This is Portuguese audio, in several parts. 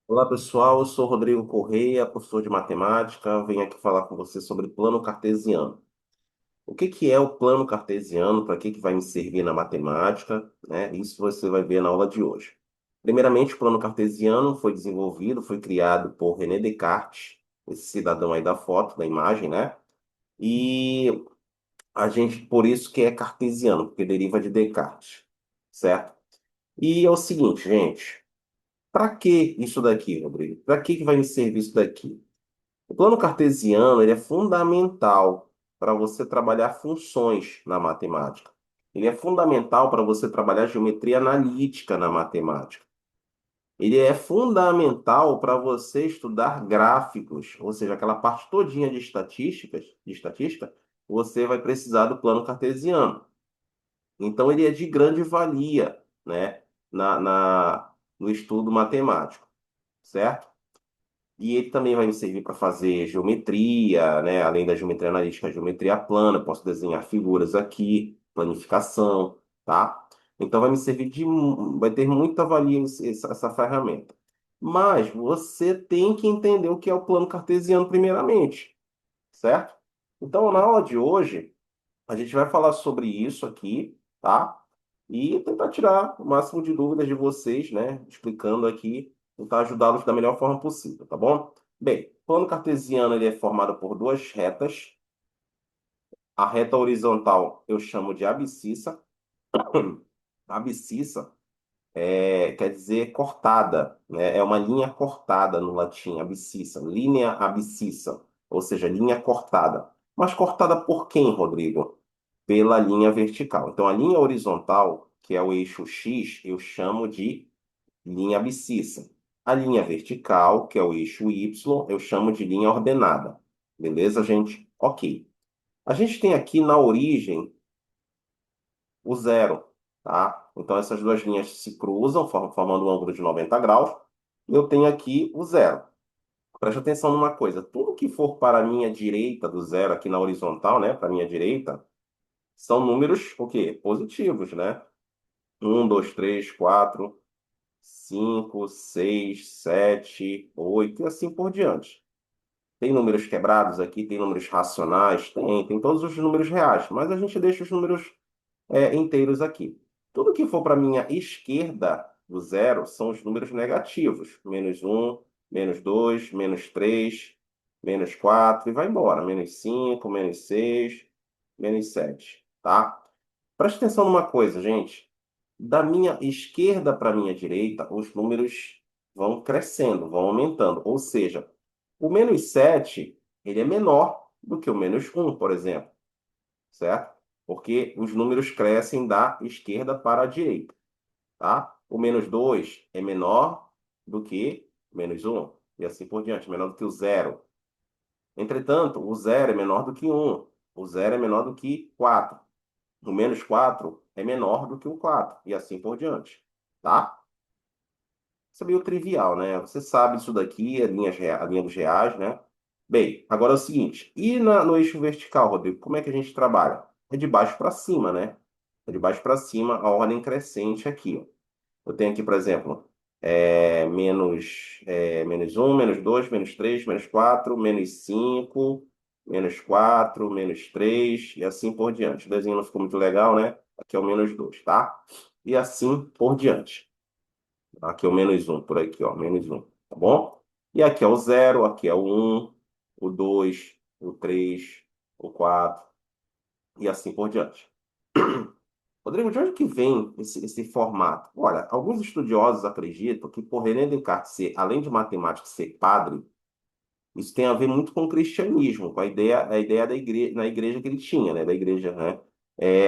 Olá pessoal, eu sou Rodrigo Correia, professor de matemática. Venho aqui falar com você sobre plano cartesiano. O que que é o plano cartesiano? Para que vai me servir na matemática? Né? Isso você vai ver na aula de hoje. Primeiramente, o plano cartesiano foi desenvolvido, foi criado por René Descartes, esse cidadão aí da foto, da imagem, né? E a gente, por isso que é cartesiano, porque deriva de Descartes, certo? E é o seguinte, gente. Para que isso daqui, Rodrigo? Para que vai me servir isso daqui? O plano cartesiano ele é fundamental para você trabalhar funções na matemática. Ele é fundamental para você trabalhar geometria analítica na matemática. Ele é fundamental para você estudar gráficos, ou seja, aquela parte todinha de estatística, você vai precisar do plano cartesiano. Então, ele é de grande valia, né, no estudo matemático, certo? E ele também vai me servir para fazer geometria, né? Além da geometria analítica, a geometria plana. Eu posso desenhar figuras aqui, planificação, tá? Então vai me servir vai ter muita valia essa ferramenta. Mas você tem que entender o que é o plano cartesiano primeiramente, certo? Então na aula de hoje a gente vai falar sobre isso aqui, tá? E tentar tirar o máximo de dúvidas de vocês, né? Explicando aqui, tentar ajudá-los da melhor forma possível, tá bom? Bem, o plano cartesiano ele é formado por duas retas. A reta horizontal eu chamo de abscissa. Abscissa quer dizer cortada, né? É uma linha cortada no latim, abscissa, linha abscissa, ou seja, linha cortada. Mas cortada por quem, Rodrigo? Pela linha vertical. Então, a linha horizontal, que é o eixo X, eu chamo de linha abscissa. A linha vertical, que é o eixo Y, eu chamo de linha ordenada. Beleza, gente? Ok. A gente tem aqui na origem o zero, tá? Então, essas duas linhas se cruzam, formando um ângulo de 90 graus. Eu tenho aqui o zero. Preste atenção numa coisa. Tudo que for para a minha direita do zero, aqui na horizontal, né? Para a minha direita, são números, o quê? Positivos, né? Um, 2, 3, 4, 5, 6, 7, 8 e assim por diante. Tem números quebrados aqui, tem números racionais, tem todos os números reais, mas a gente deixa os números inteiros aqui. Tudo que for para a minha esquerda do zero são os números negativos. Menos um, menos 2, menos 3, menos 4 e vai embora. Menos 5, menos 6, menos 7, tá? Preste atenção numa coisa, gente. Da minha esquerda para a minha direita, os números vão crescendo, vão aumentando. Ou seja, o menos 7 ele é menor do que o menos um, por exemplo, certo? Porque os números crescem da esquerda para a direita, tá? O menos 2 é menor do que o menos um, e assim por diante, menor do que o zero. Entretanto, o zero é menor do que um, o zero é menor do que 4. O menos 4 é menor do que o 4 e assim por diante, tá? Isso é meio trivial, né? Você sabe isso daqui, a linha dos reais, né? Bem, agora é o seguinte, e no eixo vertical, Rodrigo, como é que a gente trabalha? É de baixo para cima, né? É de baixo para cima, a ordem crescente aqui, ó. Eu tenho aqui, por exemplo, menos um, menos 2, menos 3, menos 4, menos 5, menos 4, menos 3 e assim por diante. O desenho não ficou muito legal, né? Aqui é o menos 2, tá? E assim por diante. Aqui é o menos um, por aqui, ó, menos um, tá bom? E aqui é o zero, aqui é o um, o 2, o 3, o 4 e assim por diante. Rodrigo, de onde que vem esse formato? Olha, alguns estudiosos acreditam que por René Descartes ser, além de matemático, ser padre, isso tem a ver muito com o cristianismo, com a ideia da igreja, na igreja que ele tinha, né? Da igreja, né?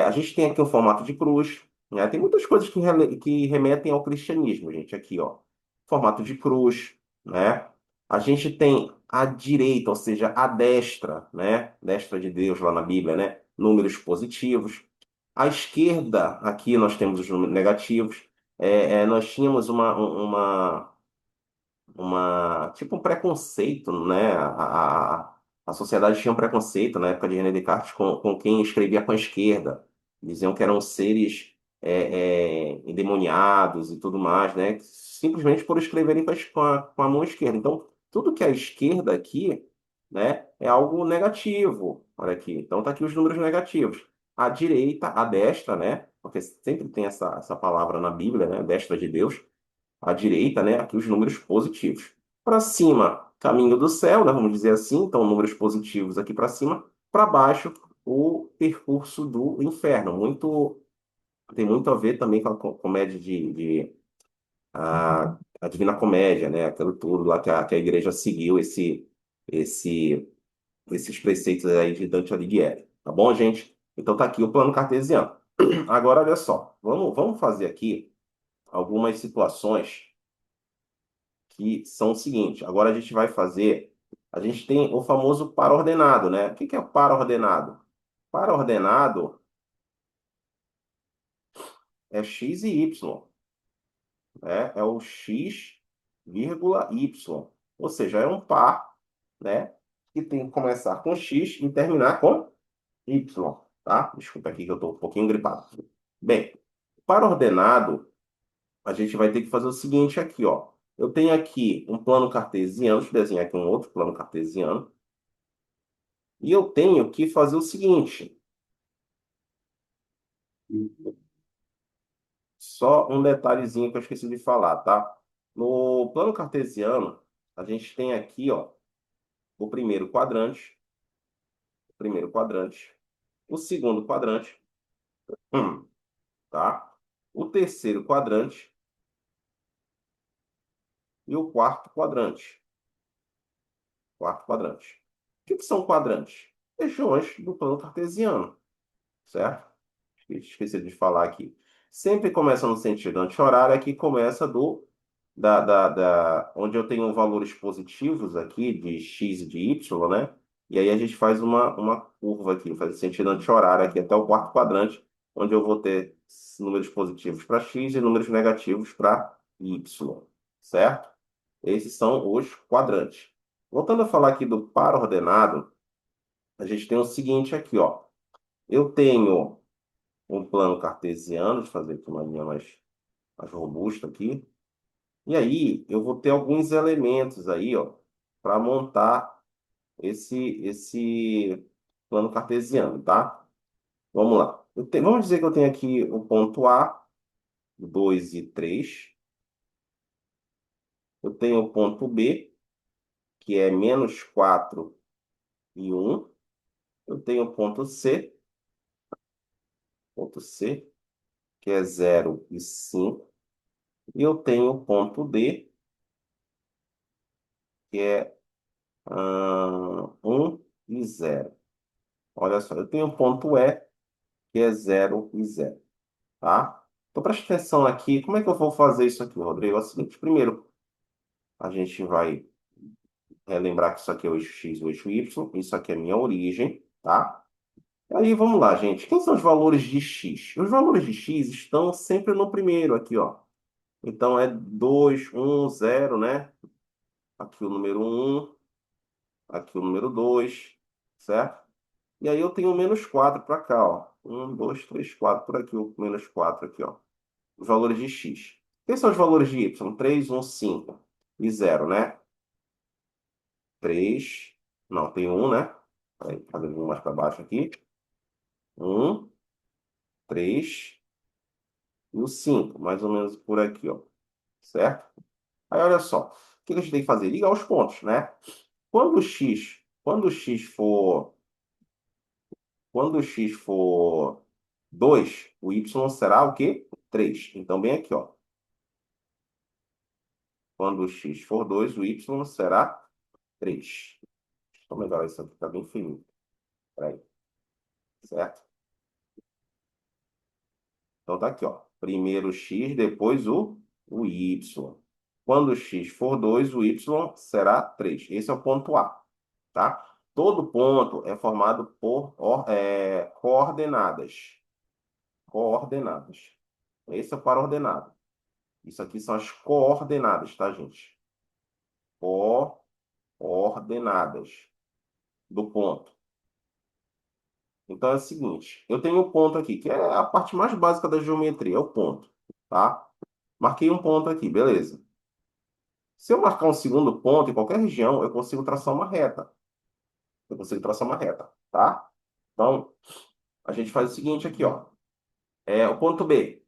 A gente tem aqui o formato de cruz, né? Tem muitas coisas que remetem ao cristianismo, gente. Aqui, ó, formato de cruz, né? A gente tem a direita, ou seja, a destra, né? Destra de Deus lá na Bíblia, né? Números positivos. À esquerda, aqui nós temos os números negativos. Nós tínhamos tipo um preconceito, né? A sociedade tinha um preconceito na época de René Descartes com quem escrevia com a esquerda. Diziam que eram seres endemoniados e tudo mais, né? Simplesmente por escreverem com a mão esquerda. Então, tudo que é à esquerda aqui, né, é algo negativo. Olha aqui. Então, tá aqui os números negativos. A direita, a destra, né? Porque sempre tem essa palavra na Bíblia, né? A destra de Deus. A direita, né? Aqui os números positivos. Para cima, caminho do céu, né? Vamos dizer assim. Então, números positivos aqui para cima. Para baixo, o percurso do inferno. Tem muito a ver também com a comédia a Divina Comédia, né? Aquilo tudo lá que a igreja seguiu esse, esses preceitos aí de Dante Alighieri. Tá bom, gente? Então tá aqui o plano cartesiano. Agora, olha só. Vamos fazer aqui algumas situações que são o seguinte. Agora a gente vai fazer. A gente tem o famoso para-ordenado, né? O que é o para-ordenado? Para-ordenado é x e y. Né? É o x, vírgula, y. Ou seja, é um par, né? Que tem que começar com x e terminar com y, tá? Desculpa aqui que eu estou um pouquinho gripado. Bem, para ordenado, a gente vai ter que fazer o seguinte aqui, ó. Eu tenho aqui um plano cartesiano, deixa eu desenhar aqui um outro plano cartesiano, e eu tenho que fazer o seguinte, só um detalhezinho que eu esqueci de falar, tá? No plano cartesiano, a gente tem aqui, ó, o primeiro quadrante, o segundo quadrante, tá? O terceiro quadrante e o quarto quadrante. Quarto quadrante. O que são quadrantes? Regiões do plano cartesiano, certo? Esqueci de falar aqui. Sempre começa no sentido anti-horário, aqui começa onde eu tenho valores positivos aqui, de x e de y, né? E aí a gente faz uma curva aqui, faz o sentido anti-horário aqui até o quarto quadrante, onde eu vou ter números positivos para x e números negativos para y, certo? Esses são os quadrantes. Voltando a falar aqui do para-ordenado, a gente tem o seguinte aqui, ó. Eu tenho um plano cartesiano, deixa eu fazer aqui uma linha mais robusta aqui. E aí, eu vou ter alguns elementos aí, ó, para montar esse plano cartesiano, tá? Vamos lá. Vamos dizer que eu tenho aqui o ponto A, 2 e 3. Eu tenho o ponto B, que é menos 4 e 1. Eu tenho o ponto C, que é 0 e 5. E eu tenho o ponto D, que é 1 e 0. Olha só, eu tenho o ponto E, que é 0 e 0. Tá? Então, preste atenção aqui. Como é que eu vou fazer isso aqui, Rodrigo? É o seguinte: primeiro, a gente vai relembrar que isso aqui é o eixo X, o eixo Y. Isso aqui é a minha origem, tá? Aí, vamos lá, gente. Quem são os valores de X? Os valores de X estão sempre no primeiro aqui, ó. Então, é 2, 1, 0, né? Aqui o número 1, aqui o número 2, certo? E aí eu tenho o menos 4 para cá, ó. 1, 2, 3, 4 por aqui, o menos 4 aqui, ó. Os valores de x. Quais são os valores de y? 3, 1, 5 e 0, né? 3, não, tem 1, né? Aí, fazendo um mais para baixo aqui. 1, 3 e o 5, mais ou menos por aqui, ó. Certo? Aí, olha só. O que a gente tem que fazer? Ligar os pontos, né? Quando o x for 2, o y será o quê? 3. Então, bem aqui, ó. Quando o x for 2, o y será 3. Vamos melhorar isso aqui, tá bem fininho. Peraí, certo? Então tá aqui, ó. Primeiro o x, depois o y. Quando o x for 2, o y será 3. Esse é o ponto A, tá? Todo ponto é formado por coordenadas. Coordenadas. Esse é o para ordenado. Isso aqui são as coordenadas, tá, gente? Coordenadas do ponto. Então é o seguinte, eu tenho um ponto aqui, que é a parte mais básica da geometria, é o ponto, tá? Marquei um ponto aqui, beleza. Se eu marcar um segundo ponto em qualquer região, eu consigo traçar uma reta. Eu consigo traçar uma reta, tá? Então, a gente faz o seguinte aqui, ó. O ponto B,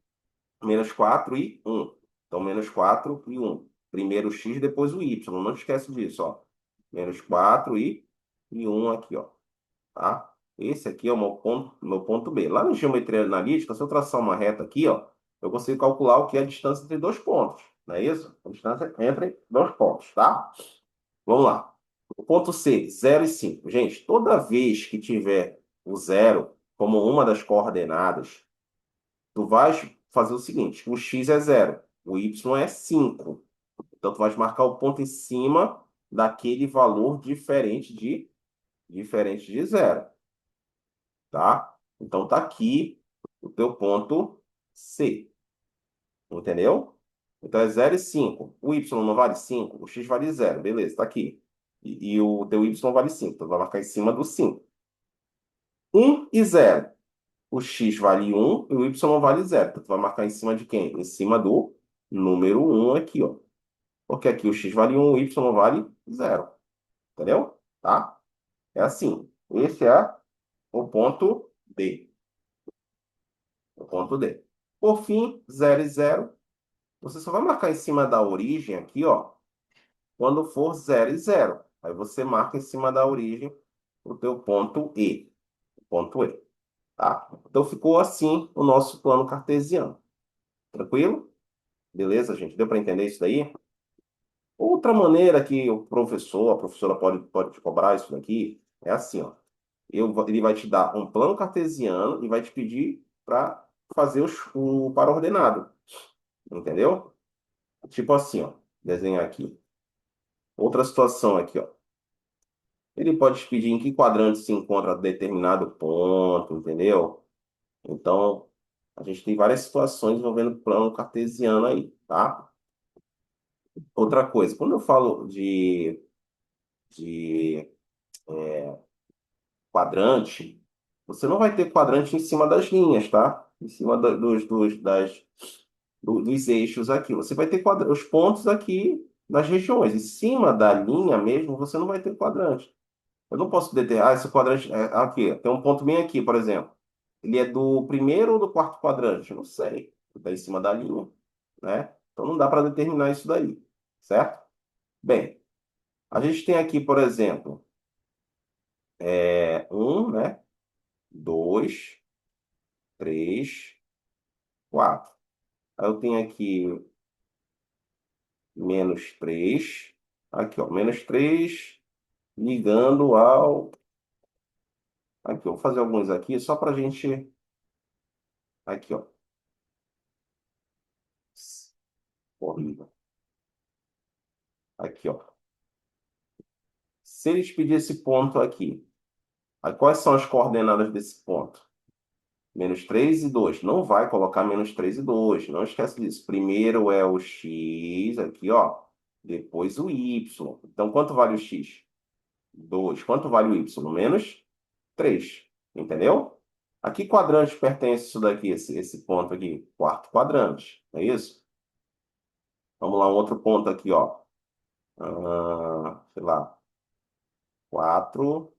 -4 e 1. Então, -4 e 1. Primeiro o x, depois o y. Não esquece disso, ó. -4 e 1 aqui, ó. Tá? Esse aqui é o meu ponto B. Lá na geometria analítica, se eu traçar uma reta aqui, ó, eu consigo calcular o que é a distância entre dois pontos. Não é isso? A distância entre dois pontos, tá? Vamos lá. O ponto C, 0 e 5. Gente, toda vez que tiver o zero como uma das coordenadas, tu vais fazer o seguinte: o x é 0, o y é 5. Então, tu vais marcar o ponto em cima daquele valor diferente de zero, tá? Então, tá aqui o teu ponto C, entendeu? Então, é 0 e 5. O y não vale 5, o x vale 0, beleza, tá aqui. E o teu y vale 5, então vai marcar em cima do 5. 1 e 0. O x vale 1 e o y não vale 0. Então, tu vai marcar em cima de quem? Em cima do número 1 aqui, ó. Porque aqui o x vale 1, o y não vale 0. Entendeu? Tá? É assim. Esse é o ponto D. O ponto D. Por fim, 0 e 0. Você só vai marcar em cima da origem aqui, ó, quando for 0 e 0. Aí você marca em cima da origem o teu ponto E. Ponto E. Tá? Então ficou assim o nosso plano cartesiano. Tranquilo? Beleza, gente? Deu para entender isso daí? Outra maneira que o professor, a professora pode te cobrar isso daqui é assim, ó. Ele vai te dar um plano cartesiano e vai te pedir para fazer o par ordenado. Entendeu? Tipo assim, ó. Desenhar aqui. Outra situação aqui, ó. Ele pode te pedir em que quadrante se encontra determinado ponto, entendeu? Então, a gente tem várias situações envolvendo plano cartesiano aí, tá? Outra coisa, quando eu falo de quadrante, você não vai ter quadrante em cima das linhas, tá? Em cima dos eixos aqui. Você vai ter os pontos aqui nas regiões. Em cima da linha mesmo, você não vai ter quadrante. Eu não posso determinar, esse quadrante, aqui, tem um ponto bem aqui, por exemplo. Ele é do primeiro ou do quarto quadrante? Eu não sei. Está em cima da linha, né? Então não dá para determinar isso daí, certo? Bem, a gente tem aqui, por exemplo, né? 2, 3, 4. Aí eu tenho aqui -3. Aqui, ó, -3 ligando ao. Aqui, eu vou fazer alguns aqui só para a gente. Aqui, ó. Horrível. Aqui, ó. Se eles pedirem esse ponto aqui, aí quais são as coordenadas desse ponto? -3 e 2. Não vai colocar -3 e 2. Não esquece disso. Primeiro é o x aqui, ó. Depois o y. Então, quanto vale o x? 2. Quanto vale o y? -3. Entendeu? A que quadrante pertence isso daqui, esse ponto aqui? Quarto quadrante. É isso? Vamos lá, um outro ponto aqui, ó. Sei lá. 4.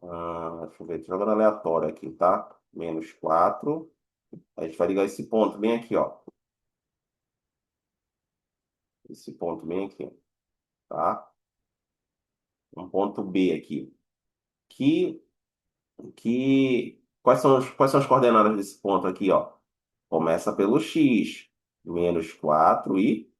Deixa eu ver, tô jogando aleatório aqui, tá? -4. A gente vai ligar esse ponto bem aqui, ó. Esse ponto bem aqui, tá? Um ponto B aqui. Que, quais são as coordenadas desse ponto aqui, ó? Começa pelo x. -4 e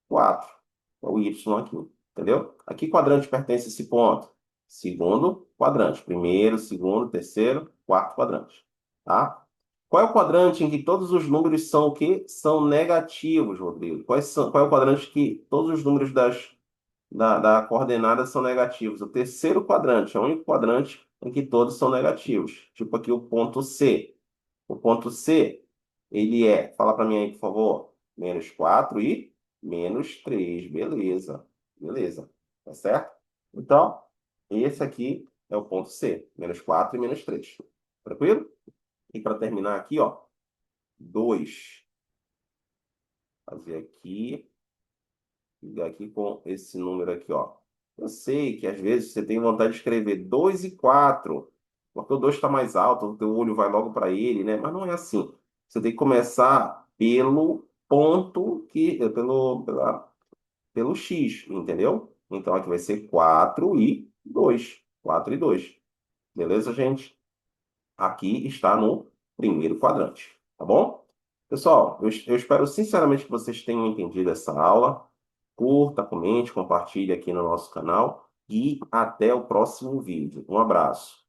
4. O y aqui, entendeu? A que quadrante pertence esse ponto? Segundo quadrante. Primeiro, segundo, terceiro, quarto quadrante, tá? Qual é o quadrante em que todos os números são o quê? São negativos, Rodrigo. Qual é o quadrante que todos os números da coordenada são negativos? O terceiro quadrante é o único quadrante em que todos são negativos. Tipo aqui o ponto C. O ponto C, ele fala para mim aí, por favor, -4 e -3. Beleza, beleza. Tá certo? Então, esse aqui é o ponto C, menos 4 e menos 3. Tranquilo? E para terminar aqui, ó, 2. Fazer aqui, ligar aqui com esse número aqui, ó. Eu sei que às vezes você tem vontade de escrever 2 e 4, porque o 2 está mais alto, o teu olho vai logo para ele, né? Mas não é assim. Você tem que começar pelo ponto pelo X, entendeu? Então aqui vai ser 4 e 2. 4 e 2. Beleza, gente? Aqui está no primeiro quadrante, tá bom? Pessoal, eu espero sinceramente que vocês tenham entendido essa aula. Curta, comente, compartilhe aqui no nosso canal e até o próximo vídeo. Um abraço.